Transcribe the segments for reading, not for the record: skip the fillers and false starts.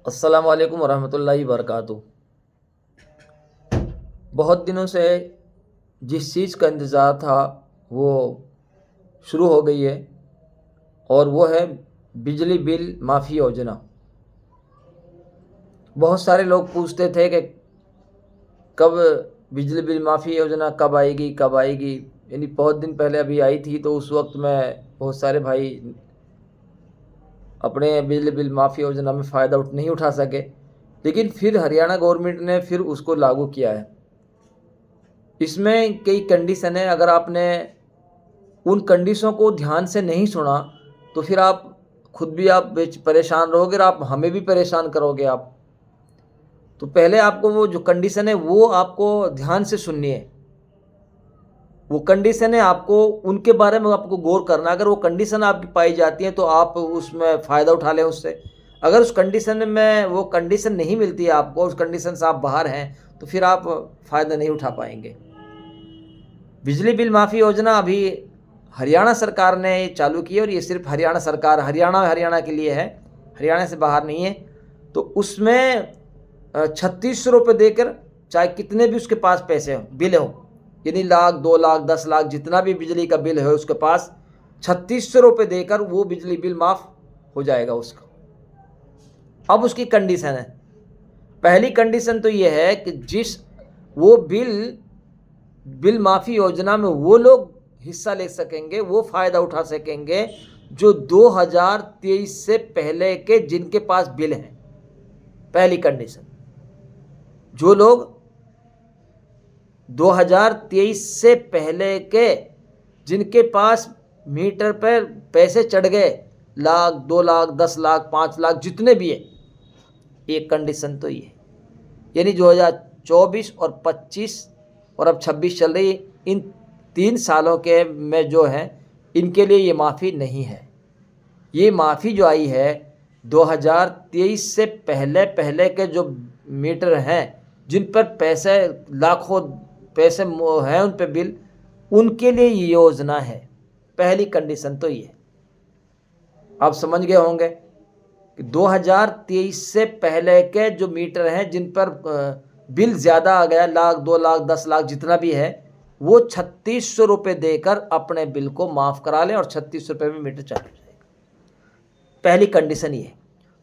अस्सलाम वालेकुम वरहमतुल्लाहि वबरकातुहू। बहुत दिनों से जिस चीज़ का इंतज़ार था वो शुरू हो गई है और वो है बिजली बिल माफ़ी योजना। बहुत सारे लोग पूछते थे कि कब बिजली बिल माफ़ी योजना कब आएगी कब आएगी। यानी बहुत दिन पहले अभी आई थी, तो उस वक्त में बहुत सारे भाई अपने बिजली बिल माफ़ी योजना में फ़ायदा नहीं उठा सके, लेकिन फिर हरियाणा गवर्नमेंट ने फिर उसको लागू किया है। इसमें कई कंडीशन है। अगर आपने उन कंडीशनों को ध्यान से नहीं सुना तो फिर आप खुद भी आप परेशान रहोगे और आप हमें भी परेशान करोगे आप। तो पहले आपको वो जो कंडीशन है वो आपको ध्यान से सुननी है। वो कंडीशन है, आपको उनके बारे में आपको गौर करना। अगर वो कंडीशन आपकी पाई जाती है तो आप उसमें फ़ायदा उठा लें उससे। अगर उस कंडीशन में वो कंडीशन नहीं मिलती है आपको, उस कंडीशन से आप बाहर हैं, तो फिर आप फ़ायदा नहीं उठा पाएंगे। बिजली बिल माफ़ी योजना अभी हरियाणा सरकार ने चालू की है और ये सिर्फ हरियाणा सरकार, हरियाणा के लिए है, हरियाणा से बाहर नहीं है। तो उसमें 3600 रुपये देकर, चाहे कितने भी उसके पास पैसे हो, बिल हो, यानी लाख 2 लाख 10 लाख जितना भी बिजली का बिल है उसके पास 3600 रुपये देकर वो बिजली बिल माफ़ हो जाएगा उसका। अब उसकी कंडीशन है, पहली कंडीशन तो ये है कि जिस वो बिल माफ़ी योजना में वो लोग हिस्सा ले सकेंगे, वो फ़ायदा उठा सकेंगे जो 2023 से पहले के जिनके पास बिल हैं। पहली कंडीशन, जो लोग 2023 से पहले के जिनके पास मीटर पर पैसे चढ़ गए, लाख 2 लाख 10 लाख 5 लाख जितने भी है, एक कंडीशन तो ये, यानी 2024 और 25 और अब 26 चल रही, इन 3 सालों के में जो है इनके लिए ये माफ़ी नहीं है। ये माफ़ी जो आई है 2023 से पहले पहले के जो मीटर हैं, जिन पर पैसे लाखों पैसे हैं उन पे बिल, उनके लिए ये योजना है। पहली कंडीशन तो ये, आप समझ गए होंगे कि 2023 से पहले के जो मीटर हैं जिन पर बिल ज़्यादा आ गया, लाख 2 लाख 10 लाख जितना भी है, वो 3600 रुपये देकर अपने बिल को माफ़ करा लें और 3600 रुपये में मीटर चालू हो जाएगा। पहली कंडीशन ये है।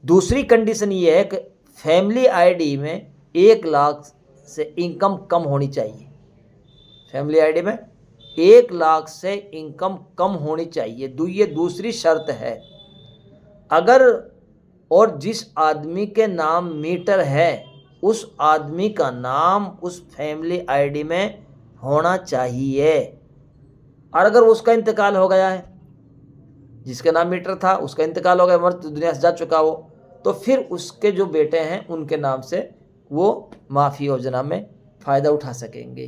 दूसरी कंडीशन ये है कि फैमिली आईडी में 1 लाख से इनकम कम होनी चाहिए। फैमिली आईडी में 1 लाख से इनकम कम होनी चाहिए, ये दूसरी शर्त है। अगर और जिस आदमी के नाम मीटर है उस आदमी का नाम उस फैमिली आईडी में होना चाहिए। और अगर उसका इंतकाल हो गया है, जिसके नाम मीटर था उसका इंतकाल हो गया, मर दुनिया से जा चुका वो, तो फिर उसके जो बेटे हैं उनके नाम से वो माफ़ी योजना में फ़ायदा उठा सकेंगे।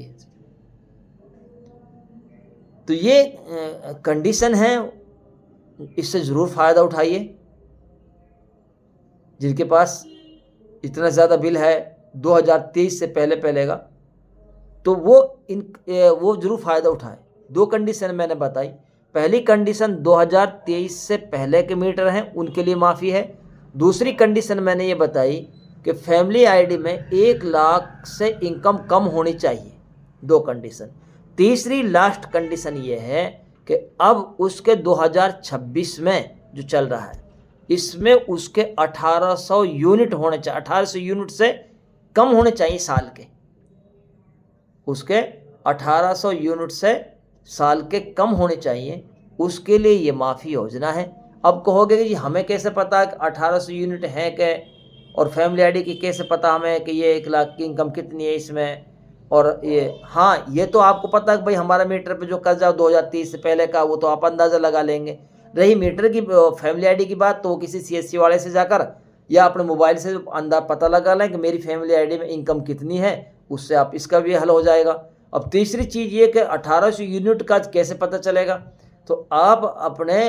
तो ये कंडीशन है, इससे ज़रूर फ़ायदा उठाइए। जिनके पास इतना ज़्यादा बिल है 2023 से पहले पहले का, तो वो ज़रूर फ़ायदा उठाएं। 2 कंडीशन मैंने बताई। पहली कंडीशन 2023 से पहले के मीटर हैं उनके लिए माफ़ी है। दूसरी कंडीशन मैंने ये बताई कि फैमिली आईडी में 1 लाख से इनकम कम होनी चाहिए। 2 कंडीशन। तीसरी लास्ट कंडीशन ये है कि अब उसके 2026 में जो चल रहा है इसमें उसके 1800 यूनिट होने चाहिए, 1800 यूनिट से कम होने चाहिए साल के। उसके 1800 यूनिट से साल के कम होने चाहिए, उसके लिए ये माफ़ी योजना है। अब कहोगे कि जी हमें कैसे पता कि 1800 यूनिट है क्या, और फैमिली आईडी की कैसे पता हमें कि ये 1 लाख की इनकम कितनी है इसमें। और ये हाँ, ये तो आपको पता है कि भाई हमारा मीटर पे जो कर्जा 2030 से पहले का, वो तो आप अंदाज़ा लगा लेंगे। रही मीटर की फैमिली आईडी की बात, तो किसी सीएससी वाले से जाकर या अपने मोबाइल से अंदाज़ा पता लगा लें कि मेरी फैमिली आईडी में इनकम कितनी है, उससे आप इसका भी हल हो जाएगा। अब तीसरी चीज़ ये कि 1800 यूनिट का कैसे पता चलेगा, तो आप अपने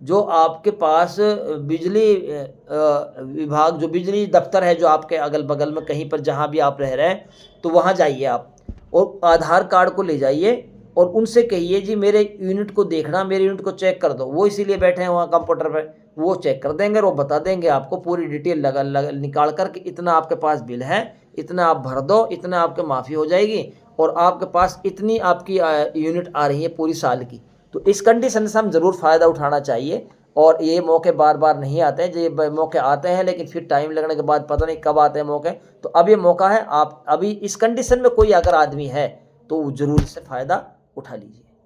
जो आपके पास बिजली विभाग, जो बिजली दफ्तर है जो आपके अगल बगल में कहीं पर जहाँ भी आप रह रहे हैं, तो वहाँ जाइए आप और आधार कार्ड को ले जाइए और उनसे कहिए जी मेरे यूनिट को देखना, मेरे यूनिट को चेक कर दो। वो इसीलिए बैठे हैं वहाँ कंप्यूटर पे, वो चेक कर देंगे और वो बता देंगे आपको पूरी डिटेल निकाल कर कि इतना आपके पास बिल है, इतना आप भर दो, इतना आपके माफ़ी हो जाएगी और आपके पास इतनी आपकी यूनिट आ रही है पूरी साल की। तो इस कंडीशन से हम ज़रूर फ़ायदा उठाना चाहिए और ये मौके बार बार नहीं आते हैं। ये मौके आते हैं लेकिन फिर टाइम लगने के बाद पता नहीं कब आते हैं मौके। तो अब ये मौका है, आप अभी इस कंडीशन में कोई अगर आदमी है तो ज़रूर इससे फ़ायदा उठा लीजिए।